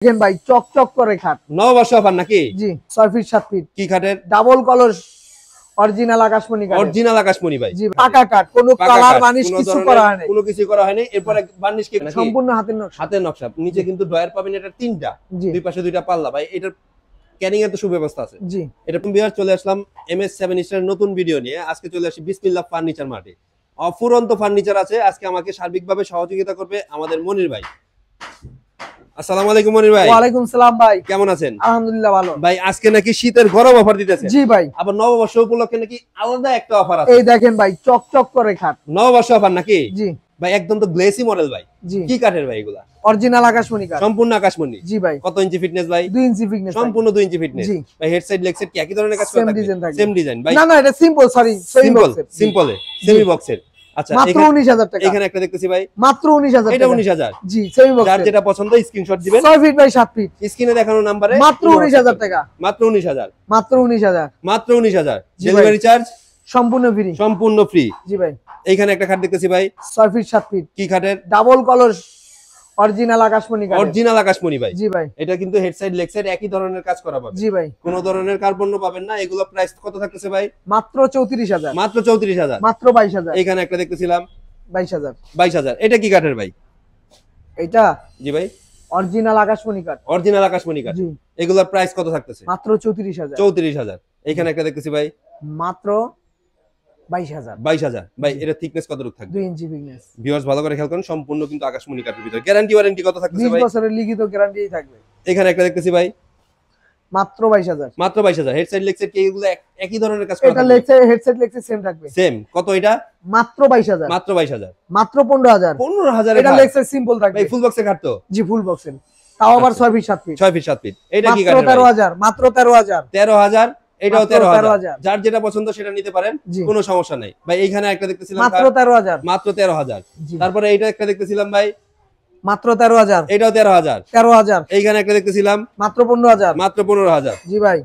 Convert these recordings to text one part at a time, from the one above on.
দেখেন ভাই চকচক করে খাট নববর্ষ অফার নাকি? জি 6 ফিট 7 ফিট কি খাটের? ডাবল কলর অরিজিনাল আকাশমণি কাঠ। অরিজিনাল আকাশমণি ভাই। জি পাকা কাঠ, কোনো কালার বানিশ কিছু করা হয়নি, কোনো কিছু করা হয়নি। এরপরে বার্নিশ কি নাকি? সম্পূর্ণ হাতের নকশা। হাতের নকশা। নিচে কিন্তু ডয়ার পাবেন এটা তিনটা, দুই পাশে দুইটা পাল্লা ভাই। এটার ক্যানিং এর তো সুব্যবস্থা আছে। জি এটা বিয়ার চলে আসলাম MS7 স্টার নতুন ভিডিও নিয়ে। আজকে চলে আসি বিসমিল্লাহ ফার্নিচার মার্টে। অফুরন্ত ফার্নিচার আছে। আজকে আমাকে সার্বিকভাবে সহযোগিতা করবে আমাদের মনির ভাই। আসসালামু আলাইকুম মনির ভাই। ওয়া আলাইকুম সালাম ভাই, কেমন আছেন? আলহামদুলিল্লাহ ভালো ভাই। আজকে নাকি শীতের গরম অফার দিতেছে? জি ভাই, আবার নববর্ষ উপলক্ষে নাকি আলাদা একটা অফার আছে। এই দেখেন ভাই চকচক করে খাট নববর্ষ অফার নাকি? জি ভাই একদম তো গ্লেসি মডেল ভাই। জি কি কাঠের ভাই এগুলা? অরিজিনাল আকাশমণি কাঠ, সম্পূর্ণ আকাশমণি। জি ভাই। কত ইঞ্চি ফিটনেস ভাই? 2 ইঞ্চি ফিটনেস, সম্পূর্ণ 2 ইঞ্চি ফিটনেস। জি ভাই হেড সাইড লেগ সাইড কি একই ধরনের কাজ করা সেম থাকবে? ডিজাইন থাকবে। সেম ডিজাইন ভাই। না না এটা সিম্পল, সরি সেমি বক্সের। সিম্পলে সেমি বক্সের। আচ্ছা মাত্র 19000 টাকা। এখানে একটা দেখতেছি ভাই মাত্র 19000 টাকা। এটা 19000। জি সেমি বক্সের। যার যেটা পছন্দ স্ক্রিনশট দিবেন। 6 ফিট বাই 7 ফিট স্ক্রিনে দেখানো নম্বরে মাত্র 19000 টাকা। মাত্র 19000। মাত্র 19000। মাত্র 19000। জি ভাই। ডেলিভারি চার্জ সম্পূর্ণ ফ্রি। সম্পূর্ণ ফ্রি। জি ভাই। এইখানে একটা খাট দেখতেছি ভাই 6 ফিট 7 ফিট কি খাটের? ডাবল কলর অরিজিনাল আকাশমণি কাঠ। অরিজিনাল আকাশমণি ভাই। জি ভাই। এটা কিন্তু হেড সাইড লেগ সাইড একই ধরনের কাজ করা পাবে। জি ভাই। কোন ধরনের কার্বন পাবেন না। এগুলো প্রাইস কত থাকতেছে ভাই? মাত্র 34000। মাত্র 34000। মাত্র 22000। এখানে একটা দেখতেছিলাম 22000। 22000। এটা কি কাঠের ভাই? এটা জি ভাই অরিজিনাল আকাশমণি কাঠ। অরিজিনাল আকাশমণি কাঠ। জি এগুলোর প্রাইস কত থাকতেছে? মাত্র 34000। 34000। এখানে একটা দেখতেছি ভাই মাত্র 22000। 22000। ভাই এটা থিকনেস কতটুকু থাকবে? 2 ইঞ্চি ফিটনেস। ভিউয়ার্স ভালো করে খেয়াল করুন। সম্পূর্ণ কিন্তু আকাশমণি কাঠের ভিতর। গ্যারান্টি ওয়ারেন্টি কত থাকতেছে 20 ভাই? বছরের লিখিত গ্যারান্টি থাকবে। এখানে একটা দেখতেছি ভাই মাত্র 22000। মাত্র 22000। হেড সাইড লেগ সাইড কি এগুলো একই ধরনের কাজ করা এটা থাকবে? Leg side headset leg side same থাকবে। সেম। কত এটা? মাত্র 22000। মাত্র 22000। মাত্র 15000। 15000 এটা লেগ সাইড সিম্পল থাকবে। ভাই ফুল বক্সের খাট তো? জি ফুল বক্সের, তাও আবার 6 ফিট 7 ফিট। 6 fit 7 fit. এটা কি মাত্র কাঠের ভাই? 13000। মাত্র 13000। 13000। এটাও মাত্র 13000। 13000। যার যেটা পছন্দ সেটা নিতে পারেন, জি। কোনো সমস্যা নাই ভাই। এইখানে একটা দেখতেছিলাম মাত্র 13000। মাত্র 13000। জি। তারপরে এইটা একটা দেখতেছিলাম ভাই মাত্র 13000। এটাও 13000। 13000। এইখানে একটা দেখতেছিলাম মাত্র 15000। মাত্র 15000। জি ভাই।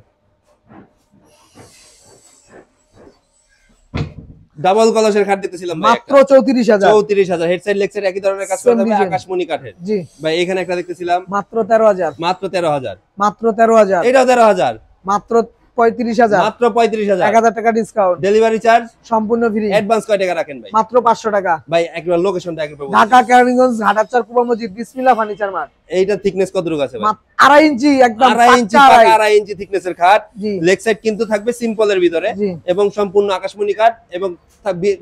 ডাবল কলসের খাট দেখতেছিলাম ভাই মাত্র 34000। 34000। হেড সাইড লেগ সাইড একই ধরনের কাজ করা হবে আকাশমণি কাঠের। জি ভাই এখানে একটা দেখতেছিলাম মাত্র 13000। মাত্র 13000। মাত্র 13000। এটাও 13000। মাত্র 35000। মাত্র 35000। 1000 টাকা ডিসকাউন্ট। ডেলিভারি চার্জ সম্পূর্ণ ফ্রি। অ্যাডভান্স কয় টাকা রাখেন ভাই? মাত্র 500 টাকা। ভাই একবার লোকেশনটা একবার বলুন। ঢাকা কেরানীগঞ্জ হাটারচর পূর্ব মসজিদ বিসমিল্লাহ ফার্নিচার মার্ট। এইটা থিকনেস কতটুকু আছে ভাই? 2.5 ইঞ্চি একদম 2.5 ইঞ্চি পাক্কা পাকা 2.5 ইঞ্চি থিকনেসের খাট। জি লেগ সাইড কিন্তু থাকবে সিম্পলের ভিতরে জি। এবং সম্পূর্ণ আকাশমণি কাঠ এবং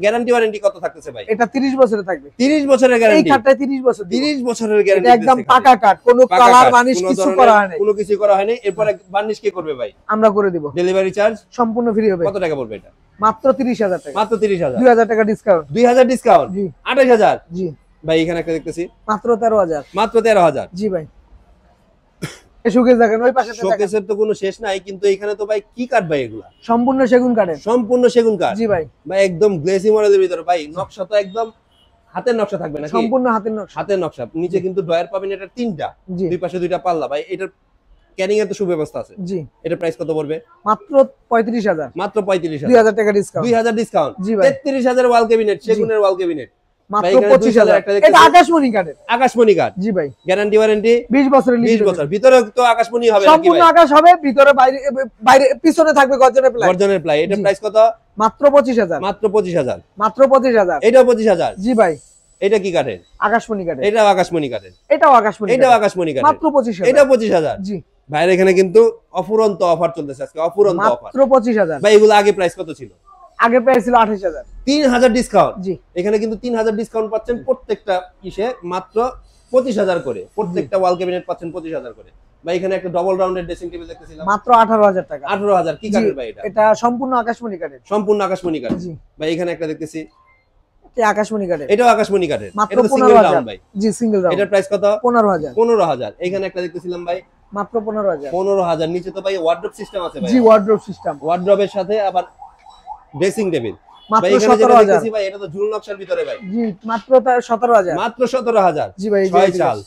গ্যারান্টি ওয়ারেন্টি কত থাকতেছে ভাই? এটা 30 বছরে থাকবে। 30 বছরের এই গ্যারান্টি। খাটটা 30 বছর। 30 বছরের এটা গ্যারান্টি একদম পাকা কাঠ, কোনো কালার বানিশ কিছু করা হয়নি, কোনো কিছু করা হয়নি। এরপরে বার্নিশ কে করবে ভাই? আমরা করে দিব। ডেলিভারি চার্জ সম্পূর্ণ ফ্রি হবে। কত টাকা পড়বে এটা? মাত্র 30000 টাকা। মাত্র 30000। 2000 টাকা ডিসকাউন্ট। 2000 ডিসকাউন্ট। জি 28000। জি। ভাই এখানে একটা দেখতেছি মাত্র 13000। মাত্র 13000। জি ভাই। এই শোকেস দেখেন, ওই পাশে দেখেন, শোকেসের তো কোনো শেষ নাই। কিন্তু এখানে তো ভাই কি কাঠ ভাই এগুলা? সম্পূর্ণ সেগুন কাঠের। সম্পূর্ণ সেগুন কাঠ। জি ভাই। ভাই একদম গ্লেসি মডেলের ভিতরে ভাই। নকশা তো একদম হাতের নকশা থাকবে নাকি? সম্পূর্ণ হাতের নকশা। হাতের নকশা। নিচে কিন্তু ডয়ার পাবেন এটা তিনটা, জি দুই পাশে দুইটা পাল্লা ভাই। এটার ক্যানিং এর তো সুব্যবস্থা আছে। জি। এটা প্রাইস কত পড়বে? মাত্র 35000। মাত্র 35000। 2000 টাকা ডিসকাউন্ট। 2000 ডিসকাউন্ট। জি ভাই। 33000 ওয়াল ক্যাবিনেট, সেগুনের ওয়াল ক্যাবিনেট। মাত্র ভাই এখানে 25000। একটা দেখতেছি। এটা আকাশমণি কাঠের। আকাশমণি কাঠ। জি ভাই। গ্যারান্টি ওয়ারেন্টি 20 বছরের 20 লিখিত। বছর। ভিতরে তো আকাশমণি হবে নাকি সম্পূর্ণ ভাই? আকাশ হবে, ভিতরে বাইরে বাইরে পিছনে থাকবে গর্জনের প্লাই। গর্জনের প্লাই। এটা জি। প্রাইস কত? মাত্র 25000। মাত্র 25000। মাত্র 25000। এটাও 25000। জি ভাই। এটা কি কাঠের? আকাশমণি কাঠের। এটাও আকাশমণি কাঠের। এটাও আকাশমণি এটাও কাঠের। আকাশমণি কাঠের। মাত্র 25000। এটাও 25000। জি ভাইয়ের এখানে কিন্তু অফুরন্ত অফার চলতেছে আজকে। অফুরন্ত অফার। মাত্র 25000। ভাই এগুলো আগে প্রাইস কত ছিল? আগে প্রাইস ছিল 28000। 3000 ডিসকাউন্ট। জি এখানে কিন্তু 3000 ডিসকাউন্ট পাচ্ছেন প্রত্যেকটা ইসে। মাত্র 25000 করে। প্রত্যেকটা ওয়াল ক্যাবিনেট পাচ্ছেন 25000 করে। ভাই এখানে একটা ডবল রাউন্ডের ড্রেসিং টেবিল দেখতেছিলাম মাত্র 18000 টাকা। 18000। কি কাঠের ভাই এটা? এটা সম্পূর্ণ আকাশমণি কাঠের। সম্পূর্ণ আকাশমণি কাঠ। জি ভাই এখানে একটা দেখতেছি এটা আকাশমণি কাঠের। এটাও আকাশমণি কাঠের। মাত্র এটা তো সিঙ্গেল 15000। রাউন্ড ভাই। জি সিঙ্গেল রাউন্ড। এটার প্রাইস কত? 15000। 15000। এখানে একটা দেখতেছিলাম ভাই মাত্র 15000। 15000। নিচে তো ভাই ওয়ার্ডরোব সিস্টেম আছে ভাই। জি ওয়ার্ডরোব সিস্টেম। ওয়ার্ডরোবের সাথে আবার ড্রেসিং টেবিল। মাত্র ভাই এখানে যেটা 17000। দেখতেছি ভাই এটা তো ঝুল নকশার ভিতরে ভাই। জি মাত্র 17000। মাত্র 17000। জি ভাই। 6 চাল।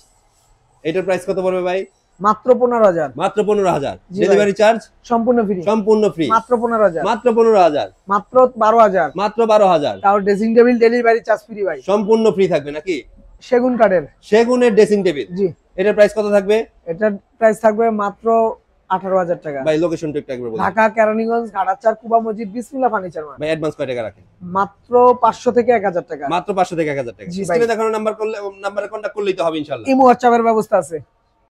এটার প্রাইস কত পড়বে ভাই? মাত্র 15000। মাত্র 15000। জি ভাই। ডেলিভারি চার্জ সম্পূর্ণ ফ্রি। সম্পূর্ণ ফ্রি। মাত্র 15000। মাত্র 15000। মাত্র 12000। মাত্র 12000। তাও dressing table delivery charge free ভাই। সম্পূর্ণ ফ্রি থাকবে নাকি? সেগুন কাঠের। সেগুনের ড্রেসিং টেবিল, জি। এটার প্রাইস কত থাকবে? এটার প্রাইস থাকবে মাত্র 18,000 টাকা। ভাই লোকেশনটা একটু একবার বলুন। ঢাকা কেরানীগঞ্জ ঘাটাচার কুবা মসজিদ বিসমিল্লাহ ফার্নিচার মার্ট। ভাই অ্যাডভান্স কয় টাকা রাখেন? মাত্র 500 থেকে 1000 টাকা। মাত্র 500 থেকে 1000 টাকা। জি ভাই। স্ক্রিনে দেখানো নাম্বারে কন্টাক্ট করলেই তো হবে ইনশাআল্লাহ। ইমো হোয়াটসঅ্যাপের ব্যবস্থা আছে।